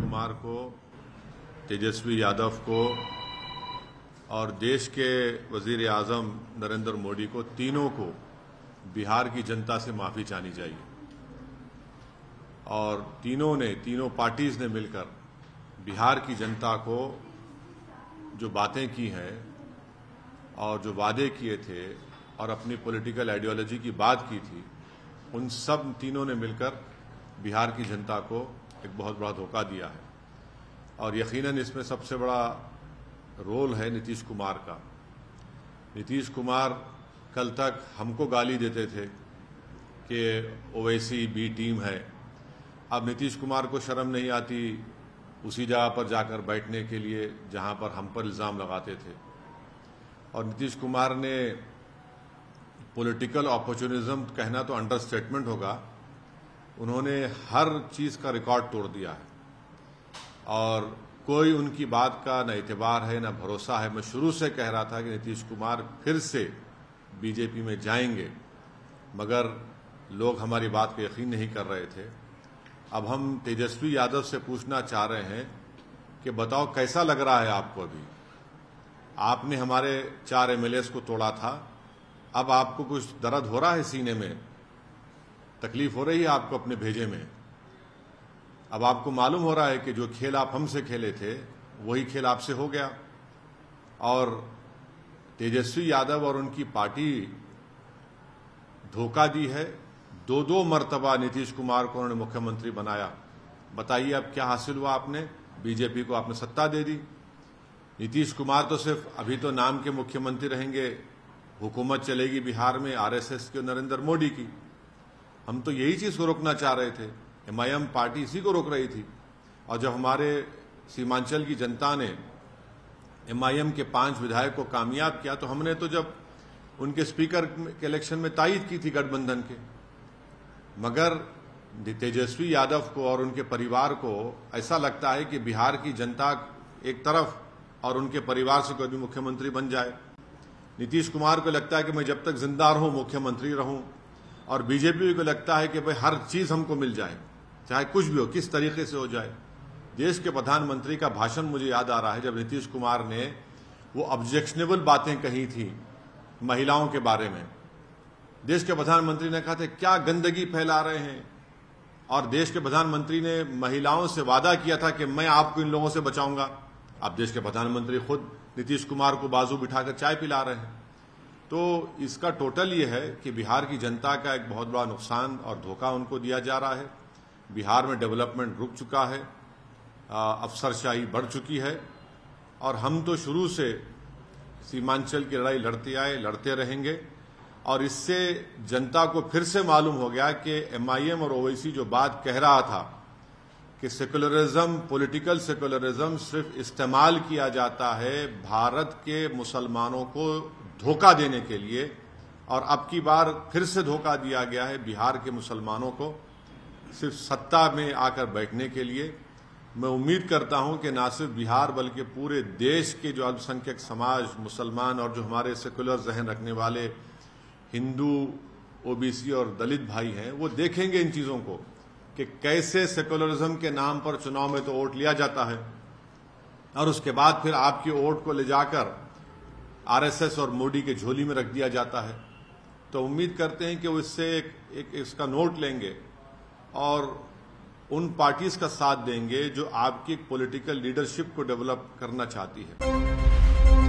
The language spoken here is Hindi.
कुमार को, तेजस्वी यादव को और देश के वजीर आजम नरेंद्र मोदी को, तीनों को बिहार की जनता से माफी चाहनी चाहिए। और तीनों पार्टीज ने मिलकर बिहार की जनता को जो बातें की हैं और जो वादे किए थे और अपनी पॉलिटिकल आइडियोलॉजी की बात की थी, उन सब तीनों ने मिलकर बिहार की जनता को एक बहुत बड़ा धोखा दिया है। और यकीनन इसमें सबसे बड़ा रोल है नीतीश कुमार का। नीतीश कुमार कल तक हमको गाली देते थे कि ओवैसी बी टीम है। अब नीतीश कुमार को शर्म नहीं आती उसी जगह पर जाकर बैठने के लिए जहां पर हम पर इल्ज़ाम लगाते थे। और नीतीश कुमार ने पॉलिटिकल अपॉर्चुनिज्म कहना तो अंडरस्टेटमेंट होगा, उन्होंने हर चीज़ का रिकॉर्ड तोड़ दिया है और कोई उनकी बात का न एतबार है न भरोसा है। मैं शुरू से कह रहा था कि नीतीश कुमार फिर से बीजेपी में जाएंगे, मगर लोग हमारी बात को यकीन नहीं कर रहे थे। अब हम तेजस्वी यादव से पूछना चाह रहे हैं कि बताओ कैसा लग रहा है आपको? अभी आपने हमारे 4 एमएलएस को तोड़ा था, अब आपको कुछ दर्द हो रहा है सीने में? तकलीफ हो रही है आपको अपने भेजे में? अब आपको मालूम हो रहा है कि जो खेल आप हमसे खेले थे वही खेल आपसे हो गया। और तेजस्वी यादव और उनकी पार्टी धोखा दी है। 2 मर्तबा नीतीश कुमार को उन्होंने मुख्यमंत्री बनाया। बताइए अब क्या हासिल हुआ? आपने बीजेपी को आपने सत्ता दे दी। नीतीश कुमार तो सिर्फ अभी तो नाम के मुख्यमंत्री रहेंगे, हुकूमत चलेगी बिहार में आरएसएस की और नरेंद्र मोदी की। हम तो यही चीज को रोकना चाह रहे थे। एमआईएम पार्टी इसी को रोक रही थी। और जब हमारे सीमांचल की जनता ने एमआईएम के 5 विधायक को कामयाब किया तो हमने तो जब उनके स्पीकर के इलेक्शन में तायद की थी गठबंधन के। मगर तेजस्वी यादव को और उनके परिवार को ऐसा लगता है कि बिहार की जनता एक तरफ और उनके परिवार से कोई भी मुख्यमंत्री बन जाए। नीतीश कुमार को लगता है कि मैं जब तक जिंदा रहूं मुख्यमंत्री रहूं, और बीजेपी को लगता है कि भाई हर चीज हमको मिल जाए, चाहे कुछ भी हो, किस तरीके से हो जाए। देश के प्रधानमंत्री का भाषण मुझे याद आ रहा है जब नीतीश कुमार ने वो ऑब्जेक्शनेबल बातें कही थी महिलाओं के बारे में। देश के प्रधानमंत्री ने कहा था क्या गंदगी फैला रहे हैं, और देश के प्रधानमंत्री ने महिलाओं से वादा किया था कि मैं आपको इन लोगों से बचाऊंगा। अब देश के प्रधानमंत्री खुद नीतीश कुमार को बाजू बिठाकर चाय पिला रहे हैं। तो इसका टोटल ये है कि बिहार की जनता का एक बहुत बड़ा नुकसान और धोखा उनको दिया जा रहा है। बिहार में डेवलपमेंट रुक चुका है, अफसरशाही बढ़ चुकी है, और हम तो शुरू से सीमांचल की लड़ाई लड़ते आए, लड़ते रहेंगे। और इससे जनता को फिर से मालूम हो गया कि एमआईएम और ओवैसी जो बात कह रहा था कि सेकुलरिज्म, पॉलिटिकल सेकुलरिज्म सिर्फ इस्तेमाल किया जाता है भारत के मुसलमानों को धोखा देने के लिए, और अब की बार फिर से धोखा दिया गया है बिहार के मुसलमानों को सिर्फ सत्ता में आकर बैठने के लिए। मैं उम्मीद करता हूं कि न सिर्फ बिहार बल्कि पूरे देश के जो अल्पसंख्यक समाज, मुसलमान और जो हमारे सेकुलर जहन रखने वाले हिंदू, ओबीसी और दलित भाई हैं, वो देखेंगे इन चीजों को कि कैसे सेकुलरिज्म के नाम पर चुनाव में तो वोट लिया जाता है और उसके बाद फिर आपकी वोट को ले जाकर आरएसएस और मोदी के झोली में रख दिया जाता है। तो उम्मीद करते हैं कि वो इससे एक इसका नोट लेंगे और उन पार्टीज का साथ देंगे जो आपकी पॉलिटिकल लीडरशिप को डेवलप करना चाहती है।